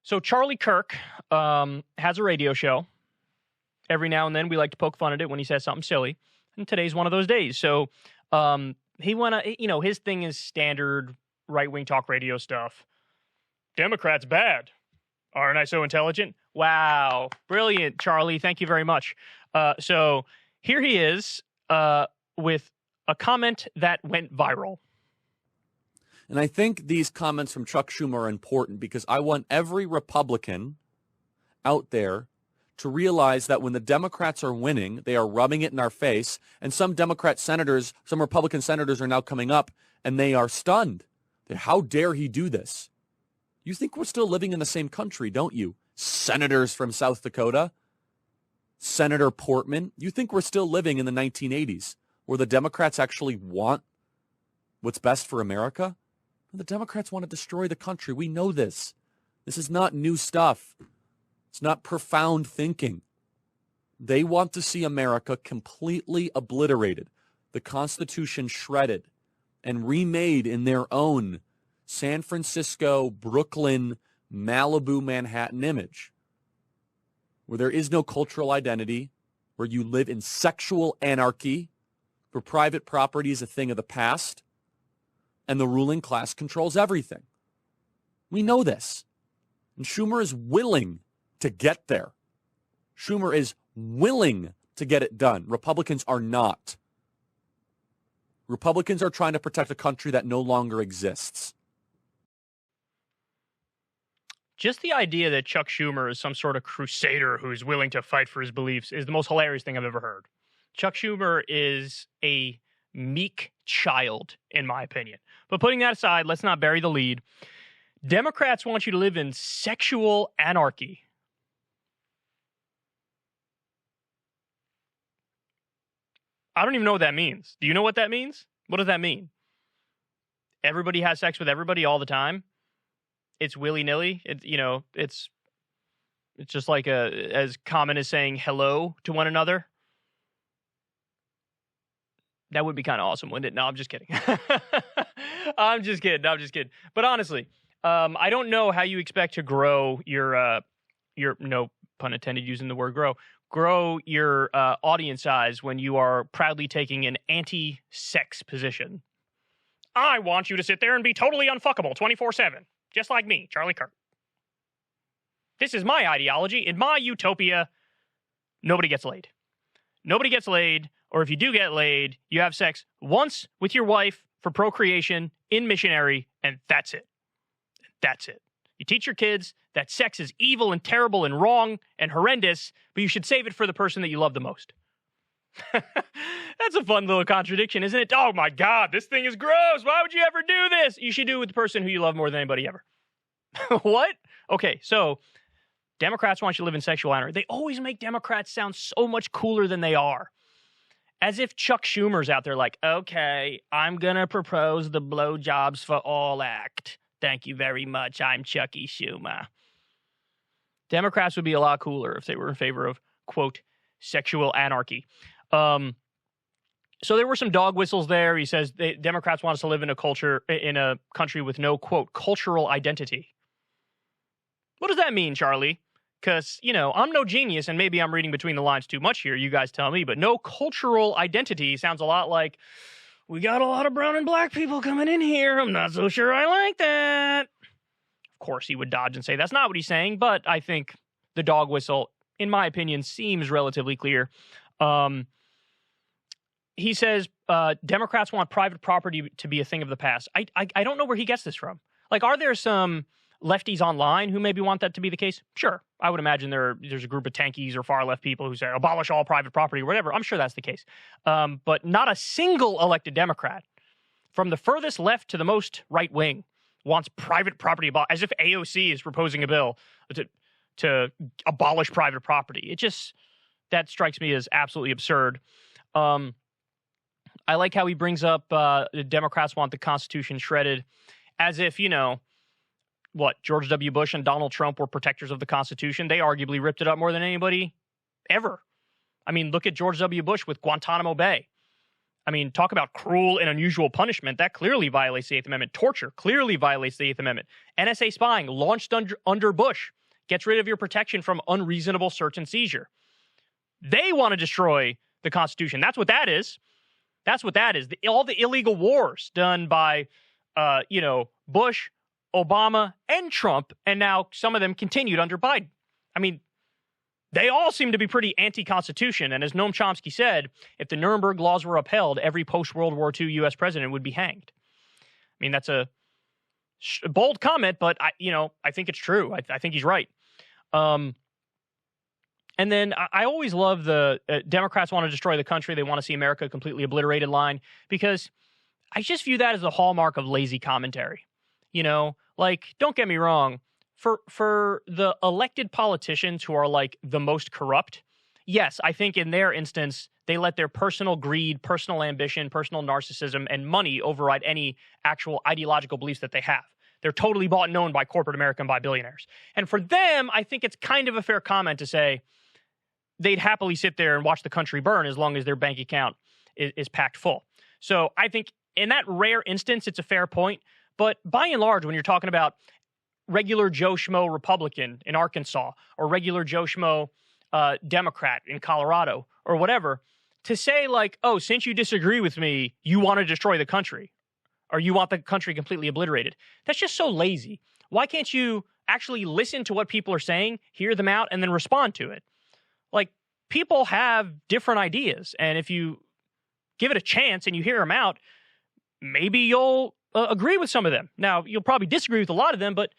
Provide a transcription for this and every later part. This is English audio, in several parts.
So Charlie Kirk has a radio show. Every now and then we like to poke fun at it when he says something silly. And today's one of those days. So he went, his thing is standard right-wing talk radio stuff. Democrats bad. Aren't I so intelligent? Wow. Brilliant, Charlie. Thank you very much. So here he is with a comment that went viral. And I think these comments from Chuck Schumer are important because I want every Republican out there to realize that when the Democrats are winning, they are rubbing it in our face. And some Republican senators are now coming up and they are stunned. How dare he do this? You think we're still living in the same country, don't you? Senators from South Dakota, Senator Portman. You think we're still living in the 1980s where the Democrats actually want what's best for America? The Democrats want to destroy the country. We know this. This is not new stuff. It's not profound thinking. They want to see America completely obliterated, the Constitution shredded, and remade in their own San Francisco-Brooklyn-Malibu-Manhattan image, where there is no cultural identity, where you live in sexual anarchy, where private property is a thing of the past, and the ruling class controls everything. We know this. And Schumer is willing to get there. Schumer is willing to get it done. Republicans are not. Republicans are trying to protect a country that no longer exists. Just the idea that Chuck Schumer is some sort of crusader who's willing to fight for his beliefs is the most hilarious thing I've ever heard. Chuck Schumer is a meek child, in my opinion. But putting that aside, let's not bury the lead. Democrats want you to live in sexual anarchy. I don't even know what that means. Do you know what that means? What does that mean? Everybody has sex with everybody all the time. It's willy-nilly. It's just like as common as saying hello to one another. That would be kind of awesome, wouldn't it? No, I'm just kidding. I'm just kidding. But honestly, I don't know how you expect to grow your no pun intended using the word grow your audience size when you are proudly taking an anti-sex position. I want you to sit there and be totally unfuckable 24/7, just like me, Charlie Kirk. This is my ideology. In my utopia, nobody gets laid. Nobody gets laid, or if you do get laid, you have sex once with your wife for procreation in missionary, and that's it. That's it. You teach your kids that sex is evil and terrible and wrong and horrendous, but you should save it for the person that you love the most. That's a fun little contradiction, isn't it? Oh my God, this thing is gross. Why would you ever do this? You should do it with the person who you love more than anybody ever. What? Okay, so Democrats want you to live in sexual anarchy. They always make Democrats sound so much cooler than they are. As if Chuck Schumer's out there like, okay, I'm going to propose the Blowjobs for All Act. Thank you very much. I'm Chucky Schumer. Democrats would be a lot cooler if they were in favor of, quote, sexual anarchy. So there were some dog whistles there. He says Democrats want us to live in a country with no, quote, cultural identity. What does that mean, Charlie? Because, I'm no genius, and maybe I'm reading between the lines too much here. You guys tell me. But no cultural identity sounds a lot like, we got a lot of brown and black people coming in here. I'm not so sure I like that. Of course, he would dodge and say that's not what he's saying. But I think the dog whistle, in my opinion, seems relatively clear. He says Democrats want private property to be a thing of the past. I don't know where he gets this from. Like, are there some lefties online who maybe want that to be the case? Sure. I would imagine there's a group of tankies or far-left people who say abolish all private property or whatever. I'm sure that's the case. But not a single elected Democrat, from the furthest left to the most right-wing, wants private property as if AOC is proposing a bill to abolish private property. That strikes me as absolutely absurd. I like how he brings up the Democrats want the Constitution shredded as if, George W. Bush and Donald Trump were protectors of the Constitution. They arguably ripped it up more than anybody ever. I mean, look at George W. Bush with Guantanamo Bay. I mean, talk about cruel and unusual punishment. That clearly violates the Eighth Amendment. Torture clearly violates the Eighth Amendment. NSA spying launched under Bush gets rid of your protection from unreasonable search and seizure. They want to destroy the Constitution. That's what that is. That's what that is. All the illegal wars done by, Bush, Obama, and Trump, and now some of them continued under Biden. I mean, they all seem to be pretty anti-Constitution. And as Noam Chomsky said, if the Nuremberg laws were upheld, every post-World War II U.S. president would be hanged. I mean, that's a bold comment, but I think it's true. I think he's right. And then I always love the Democrats want to destroy the country. They want to see America completely obliterated line, because I just view that as a hallmark of lazy commentary. Don't get me wrong. For the elected politicians who are like the most corrupt, yes, I think in their instance, they let their personal greed, personal ambition, personal narcissism, and money override any actual ideological beliefs that they have. They're totally bought and known by corporate America and by billionaires. And for them, I think it's kind of a fair comment to say they'd happily sit there and watch the country burn as long as their bank account is packed full. So I think in that rare instance, it's a fair point. But by and large, when you're talking about regular Joe Schmo Republican in Arkansas, or regular Joe Schmo Democrat in Colorado, or whatever, to say like, oh, since you disagree with me, you want to destroy the country, or you want the country completely obliterated. That's just so lazy. Why can't you actually listen to what people are saying, hear them out, and then respond to it? Like, people have different ideas, and if you give it a chance and you hear them out, maybe you'll agree with some of them. Now, you'll probably disagree with a lot of them, but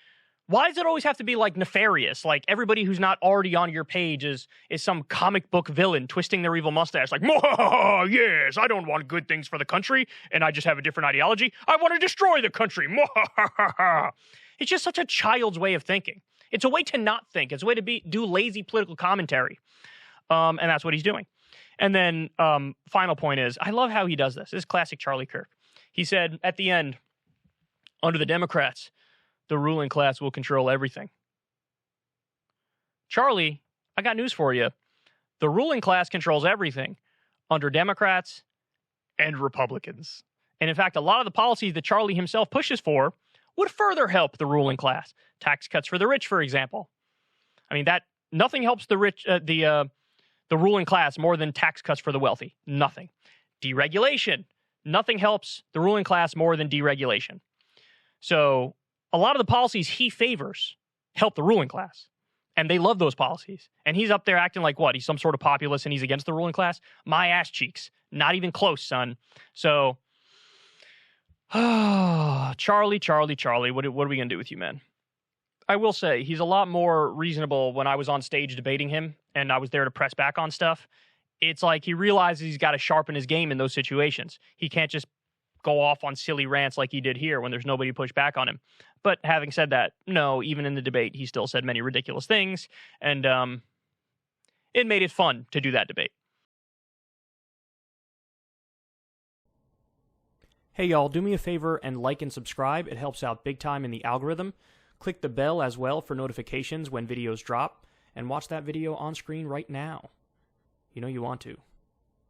why does it always have to be like nefarious? Like everybody who's not already on your page is some comic book villain twisting their evil mustache like, yes, I don't want good things for the country, and I just have a different ideology. I want to destroy the country. It's just such a child's way of thinking. It's a way to not think. It's a way to do lazy political commentary. And that's what he's doing. And then final point is, I love how he does this. This is classic Charlie Kirk. He said at the end, under the Democrats, the ruling class will control everything. Charlie, I got news for you. The ruling class controls everything under Democrats and Republicans. And in fact, a lot of the policies that Charlie himself pushes for would further help the ruling class. Tax cuts for the rich, for example. I mean, that nothing helps the rich, the ruling class more than tax cuts for the wealthy. Nothing. Deregulation. Nothing helps the ruling class more than deregulation. So a lot of the policies he favors help the ruling class, and they love those policies. And he's up there acting like what? He's some sort of populist and he's against the ruling class? My ass cheeks. Not even close, son. So, Charlie, what are we going to do with you, man? I will say he's a lot more reasonable when I was on stage debating him and I was there to press back on stuff. It's like he realizes he's got to sharpen his game in those situations. He can't just go off on silly rants like he did here when there's nobody to push back on him. But having said that, no, even in the debate, he still said many ridiculous things, and it made it fun to do that debate. Hey, y'all, do me a favor and like and subscribe. It helps out big time in the algorithm. Click the bell as well for notifications when videos drop, and watch that video on screen right now. You know you want to.